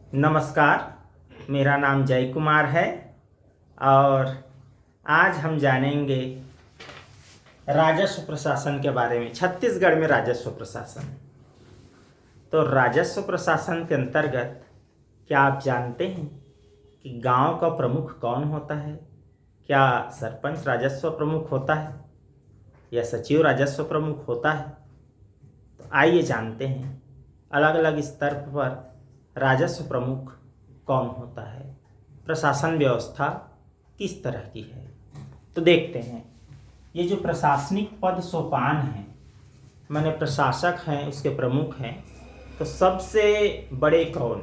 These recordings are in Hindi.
नमस्कार, मेरा नाम जय कुमार है और आज हम जानेंगे राजस्व प्रशासन के बारे में। छत्तीसगढ़ में राजस्व प्रशासन। तो राजस्व प्रशासन के अंतर्गत क्या आप जानते हैं कि गांव का प्रमुख कौन होता है? क्या सरपंच राजस्व प्रमुख होता है या सचिव राजस्व प्रमुख होता है? तो आइए जानते हैं अलग अलग स्तर पर राजस्व प्रमुख कौन होता है, प्रशासन व्यवस्था किस तरह की है। तो देखते हैं, ये जो प्रशासनिक पद सोपान है, माने प्रशासक हैं, उसके प्रमुख हैं, तो सबसे बड़े कौन,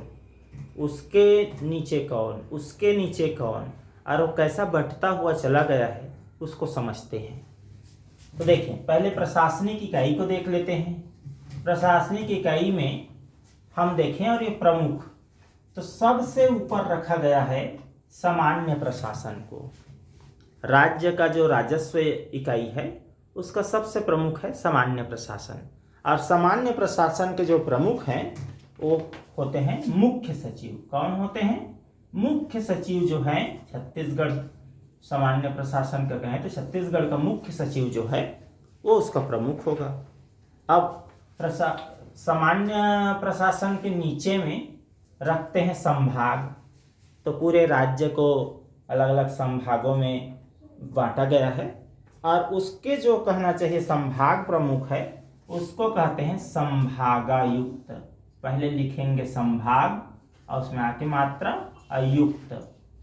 उसके नीचे कौन, उसके नीचे कौन, और वो कैसा बढ़ता हुआ चला गया है उसको समझते हैं। तो देखें, पहले प्रशासनिक इकाई को देख लेते हैं। प्रशासनिक इकाई में हम देखें और ये प्रमुख, तो सबसे ऊपर रखा गया है सामान्य प्रशासन को। राज्य का जो राजस्व इकाई है उसका सबसे प्रमुख है सामान्य प्रशासन, और सामान्य प्रशासन के जो प्रमुख हैं वो होते हैं मुख्य सचिव। कौन होते हैं? मुख्य सचिव जो है छत्तीसगढ़ सामान्य प्रशासन का कहें तो छत्तीसगढ़ का मुख्य सचिव जो है वो उसका प्रमुख होगा। अब सामान्य प्रशासन के नीचे में रखते हैं संभाग। तो पूरे राज्य को अलग अलग संभागों में बांटा गया है, और उसके जो कहना चाहिए संभाग प्रमुख है उसको कहते हैं संभागायुक्त। पहले लिखेंगे संभाग और उसमें आके मात्रा आयुक्त,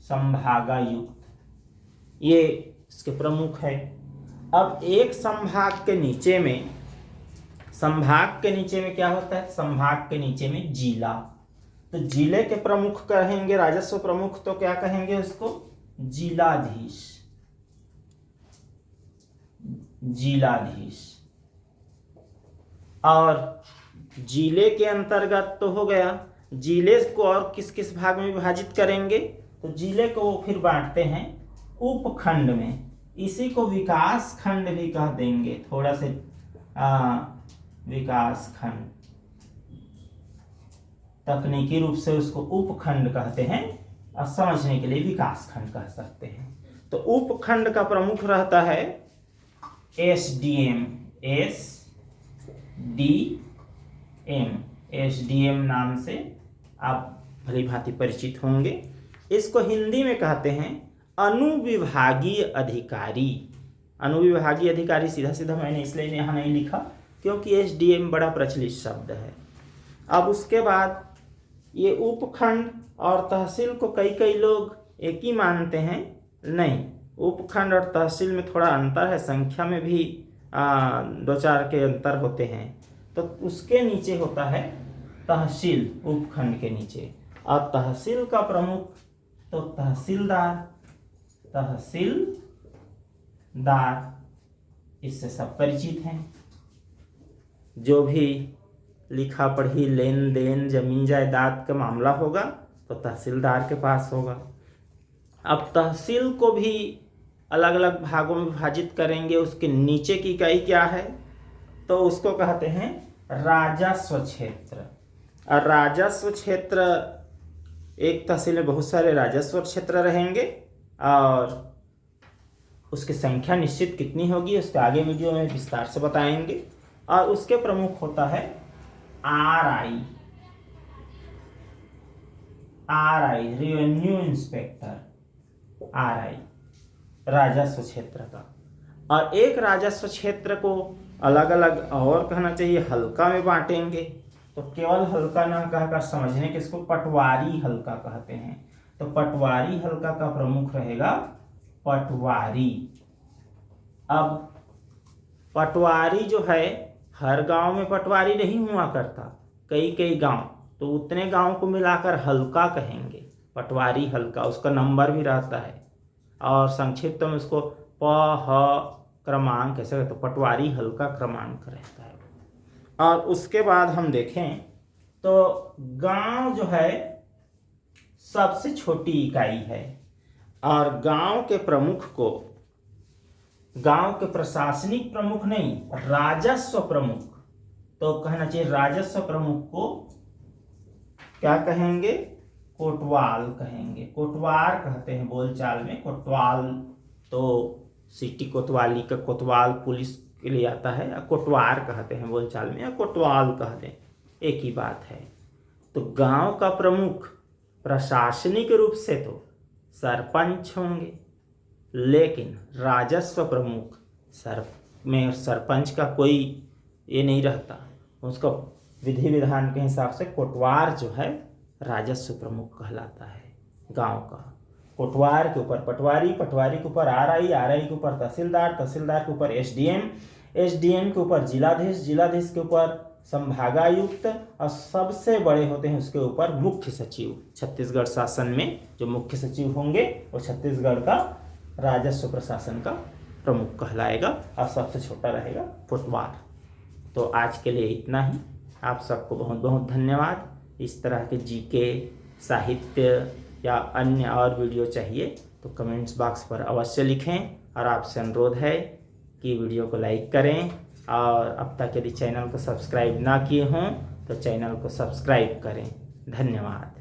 संभागायुक्त, ये इसके प्रमुख है। अब एक संभाग के नीचे में, संभाग के नीचे में क्या होता है? संभाग के नीचे में जिला। तो जिले के प्रमुख कहेंगे राजस्व प्रमुख, तो क्या कहेंगे उसको? जिलाधीश। जिलाधीश। और जिले के अंतर्गत तो हो गया, जिले को और किस किस भाग में विभाजित करेंगे? तो जिले को वो फिर बांटते हैं उपखंड में। इसी को विकास खंड भी कह देंगे, थोड़ा से विकास खंड, तकनीकी रूप से उसको उपखंड कहते हैं और समझने के लिए विकास खंड कह सकते हैं। तो उपखंड का प्रमुख रहता है एसडीएम। एसडीएम नाम से आप भली भांति परिचित होंगे। इसको हिंदी में कहते हैं अनुविभागीय अधिकारी। अनुविभागीय अधिकारी सीधा सीधा मैंने इसलिए यहाँ नहीं लिखा क्योंकि एसडीएम बड़ा प्रचलित शब्द है। अब उसके बाद ये उपखंड और तहसील को कई कई लोग एक ही मानते हैं। नहीं, उपखंड और तहसील में थोड़ा अंतर है, संख्या में भी दो चार के अंतर होते हैं। तो उसके नीचे होता है तहसील, उपखंड के नीचे। और तहसील का प्रमुख तो तहसीलदार। तहसीलदार, इससे सब परिचित हैं। जो भी लिखा पढ़ी, लेन देन, जमीन जायदाद का मामला होगा तो तहसीलदार के पास होगा। अब तहसील को भी अलग अलग भागों में विभाजित करेंगे। उसके नीचे की इकाई क्या है? तो उसको कहते हैं राजस्व क्षेत्र। और राजस्व क्षेत्र, एक तहसील में बहुत सारे राजस्व क्षेत्र रहेंगे और उसकी संख्या निश्चित कितनी होगी उसके आगे वीडियो में विस्तार से बताएंगे। और उसके प्रमुख होता है आरआई, रेवेन्यू इंस्पेक्टर, आरआई राजस्व क्षेत्र का। और एक राजस्व क्षेत्र को अलग अलग और कहना चाहिए हल्का में बांटेंगे। तो केवल हल्का ना कहकर समझने के इसको पटवारी हल्का कहते हैं। तो पटवारी हल्का का प्रमुख रहेगा पटवारी। अब पटवारी जो है, हर गांव में पटवारी नहीं हुआ करता, कई कई गांव, तो उतने गांव को मिलाकर हल्का कहेंगे, पटवारी हल्का। उसका नंबर भी रहता है और संक्षिप्त में उसको क्रमांक ऐसे, तो पटवारी हल्का क्रमांक रहता है। और उसके बाद हम देखें तो गांव जो है सबसे छोटी इकाई है, और गांव के प्रमुख को, गांव के प्रशासनिक प्रमुख नहीं, राजस्व प्रमुख, तो कहना चाहिए राजस्व प्रमुख को क्या कहेंगे? कोतवाल कहेंगे। कोतवार कहते हैं बोलचाल में, कोतवाल तो सिटी कोतवाली का कोतवाल पुलिस के लिए आता है, या कोतवार कहते हैं बोलचाल में, या कोतवाल कहते हैं, एक ही बात है। तो गांव का प्रमुख प्रशासनिक रूप से तो सरपंच होंगे, लेकिन राजस्व प्रमुख सरपंच का कोई ये नहीं रहता, उसका विधि विधान के हिसाब से कोतवार जो है राजस्व प्रमुख कहलाता है गांव का। कोतवार के ऊपर पटवारी, पटवारी के ऊपर आरआई, आरआई के ऊपर तहसीलदार, तहसीलदार के ऊपर एसडीएम, एसडीएम के ऊपर जिलाधीश, जिलाधीश के ऊपर संभागायुक्त, और सबसे बड़े होते हैं उसके ऊपर मुख्य सचिव। छत्तीसगढ़ शासन में जो मुख्य सचिव होंगे वो छत्तीसगढ़ का राजस्व प्रशासन का प्रमुख कहलाएगा, और सबसे छोटा रहेगा कोतवार। तो आज के लिए इतना ही। आप सबको बहुत बहुत धन्यवाद। इस तरह के जीके, साहित्य या अन्य और वीडियो चाहिए तो कमेंट्स बॉक्स पर अवश्य लिखें, और आपसे अनुरोध है कि वीडियो को लाइक करें, और अब तक यदि चैनल को सब्सक्राइब ना किए हों तो चैनल को सब्सक्राइब करें। धन्यवाद।